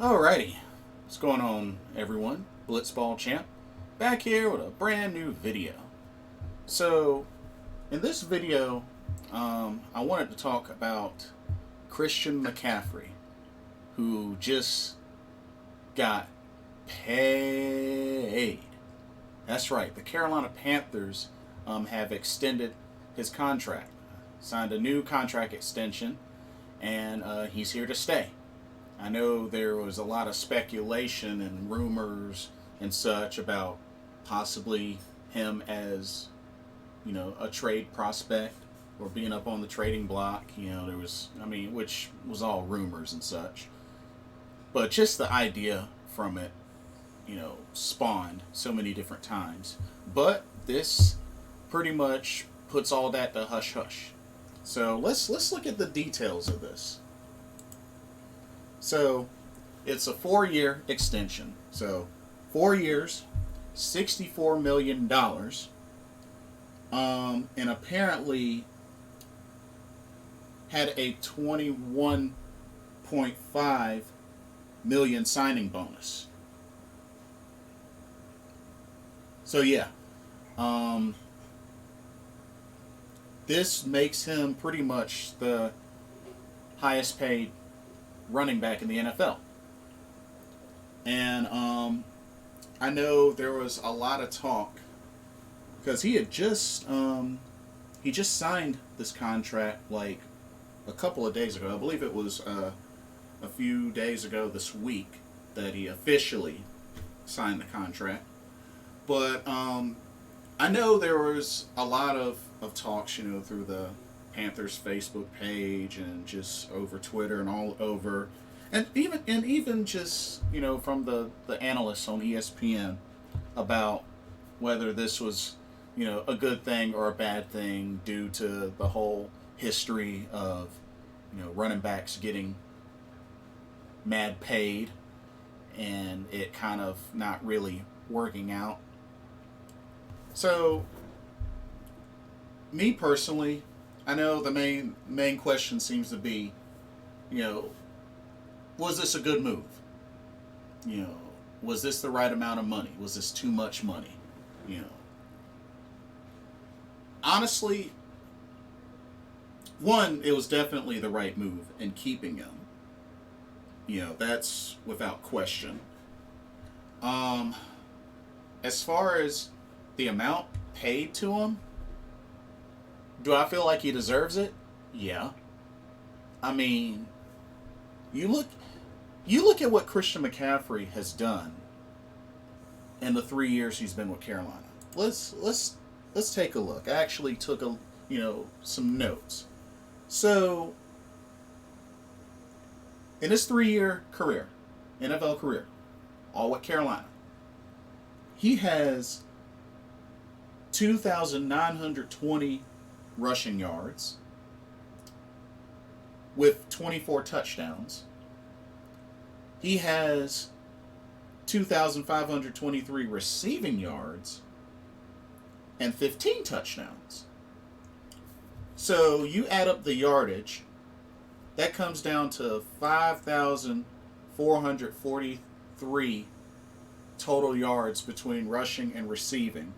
Alrighty, what's going on, everyone? Blitzball Champ back here with a brand new video. So, in this video, I wanted to talk about Christian McCaffrey, who just got paid. That's right, the Carolina Panthers have extended his contract, signed a new contract extension, and he's here to stay. I know there was a lot of speculation and rumors and such about possibly him as, a trade prospect or being up on the trading block. There was, which was all rumors and such. But just the idea from it, spawned so many different times. But this pretty much puts all that to hush hush. So let's look at the details of this. So it's a 4-year extension. So 4 years, $64 million. And apparently had a 21.5 million signing bonus. So yeah, this makes him pretty much the highest paid running back in the NFL. And I know there was a lot of talk because he had just signed this contract like a couple of days ago. I believe it was a few days ago this week that he officially signed the contract. But I know there was a lot of talks, through the Panthers Facebook page and just over Twitter and all over, and even just from the analysts on ESPN about whether this was a good thing or a bad thing due to the whole history of running backs getting mad paid and it kind of not really working out. So me personally, I know the main question seems to be, was this a good move? Was this the right amount of money? Was this too much money? Honestly, one, it was definitely the right move in keeping him. That's without question. As far as the amount paid to him, do I feel like he deserves it? Yeah. I mean, you look at what Christian McCaffrey has done in the 3 years he's been with Carolina. Let's take a look. I actually took some notes. So in his 3-year career, NFL career, all with Carolina, he has 2,920 rushing yards with 24 touchdowns. He has 2,523 receiving yards and 15 touchdowns. So you add up the yardage, that comes down to 5,443 total yards between rushing and receiving.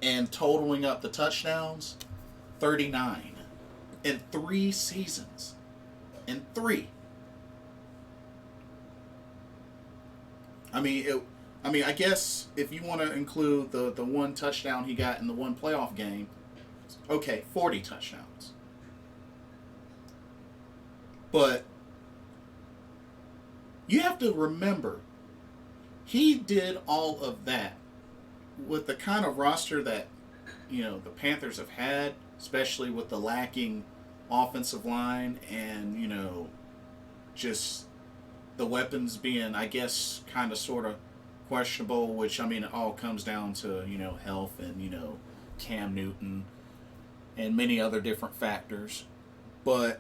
And totaling up the touchdowns, 39 in 3 seasons. In 3. I guess if you want to include the one touchdown he got in the one playoff game, okay, 40 touchdowns. But you have to remember, he did all of that with the kind of roster that the Panthers have had, especially with the lacking offensive line and just the weapons being, I guess, kind of sort of questionable, which it all comes down to health and Cam Newton and many other different factors. But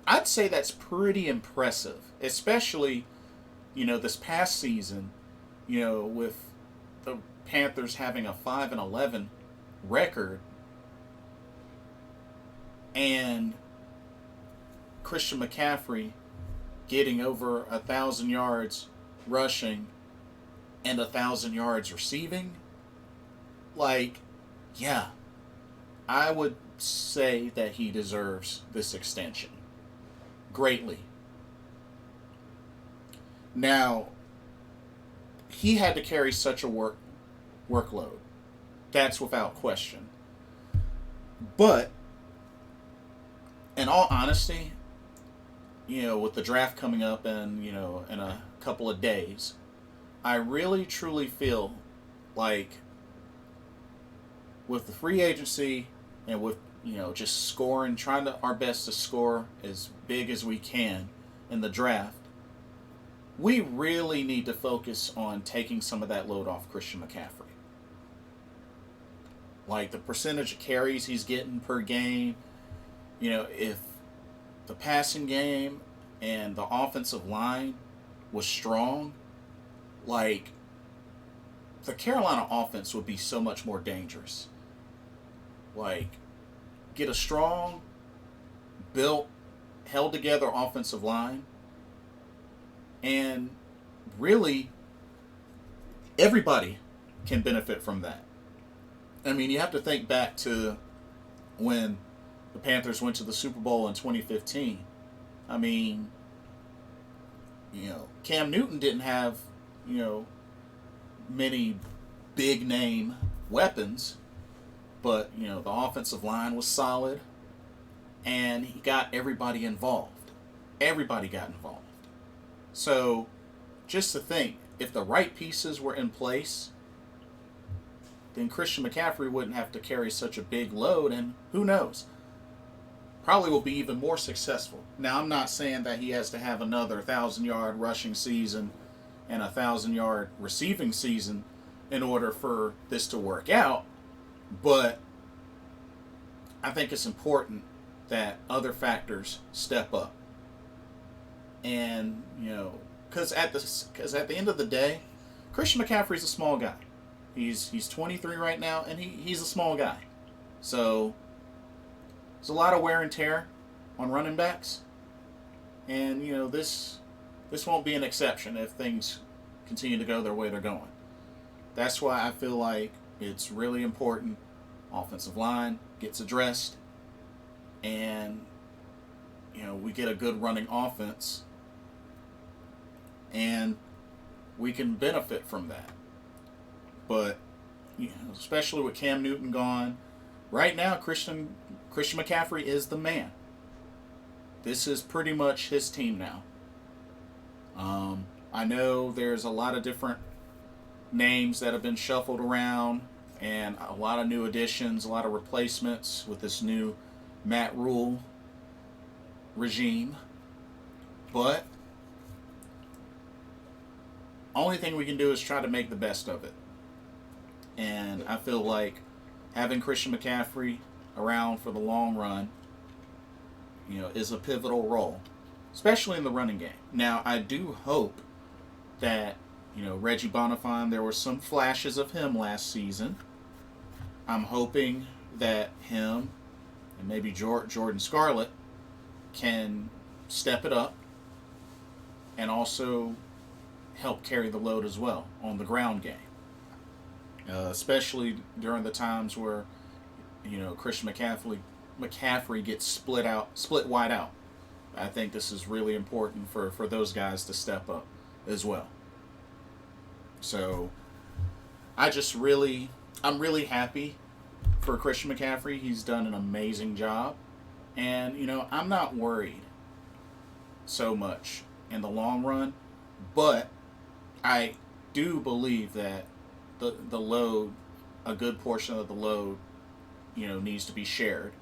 I'd say that's pretty impressive, especially this past season, with the Panthers having a 5-11 record, and Christian McCaffrey getting over 1,000 yards rushing and 1,000 yards receiving, like, yeah, I would say that he deserves this extension greatly. Now, he had to carry such a workload. That's without question. But, in all honesty, with the draft coming up in a couple of days, I really truly feel like with the free agency and with just scoring, trying our best to score as big as we can in the draft, we really need to focus on taking some of that load off Christian McCaffrey. Like the percentage of carries he's getting per game, if the passing game and the offensive line was strong, like the Carolina offense would be so much more dangerous. Like, get a strong, built, held together offensive line, and really everybody can benefit from that. I mean, you have to think back to when the Panthers went to the Super Bowl in 2015. I mean, Cam Newton didn't have, many big name weapons, but, the offensive line was solid, and he got everybody involved. Everybody got involved. So, just to think, if the right pieces were in place, then Christian McCaffrey wouldn't have to carry such a big load, and who knows? Probably will be even more successful. Now, I'm not saying that he has to have another 1,000-yard rushing season and 1,000-yard receiving season in order for this to work out, but I think it's important that other factors step up. And, because at the end of the day, Christian McCaffrey's a small guy. He's 23 right now, and he's a small guy. So there's a lot of wear and tear on running backs, and this won't be an exception if things continue to go their way they're going. That's why I feel like it's really important offensive line gets addressed, and we get a good running offense, and we can benefit from that. But especially with Cam Newton gone, right now Christian McCaffrey is the man. This is pretty much his team now. I know there's a lot of different names that have been shuffled around, and a lot of new additions, a lot of replacements with this new Matt Rule regime. But only thing we can do is try to make the best of it. And I feel like having Christian McCaffrey around for the long run, is a pivotal role, especially in the running game. Now, I do hope that, Reggie Bonifant, there were some flashes of him last season. I'm hoping that him and maybe Jordan Scarlett can step it up and also help carry the load as well on the ground game. Especially during the times where, Christian McCaffrey gets split wide out. I think this is really important for those guys to step up as well. So, I'm really happy for Christian McCaffrey. He's done an amazing job. And, I'm not worried so much in the long run. But I do believe that the load, a good portion of the load, needs to be shared.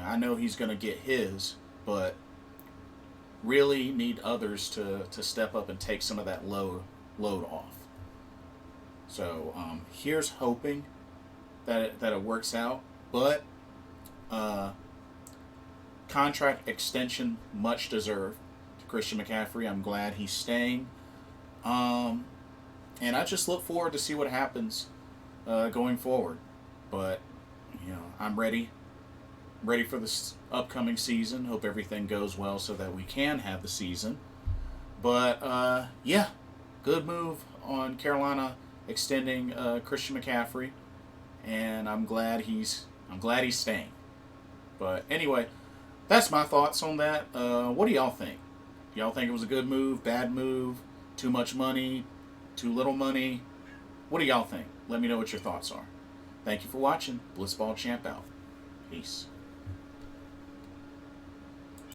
I know he's going to get his, but really need others to step up and take some of that load off. So here's hoping that it works out. But contract extension, much deserved to Christian McCaffrey. I'm glad he's staying. And I just look forward to see what happens going forward. But, I'm ready ready for this upcoming season. Hope everything goes well so that we can have the season. But yeah, good move on Carolina extending Christian McCaffrey, and I'm glad he's staying. But anyway, that's my thoughts on that. What do y'all think? Do y'all think it was a good move, bad move, too much money, too little money? What do y'all think? Let me know what your thoughts are. Thank you for watching. Blitzball Champ out. Peace.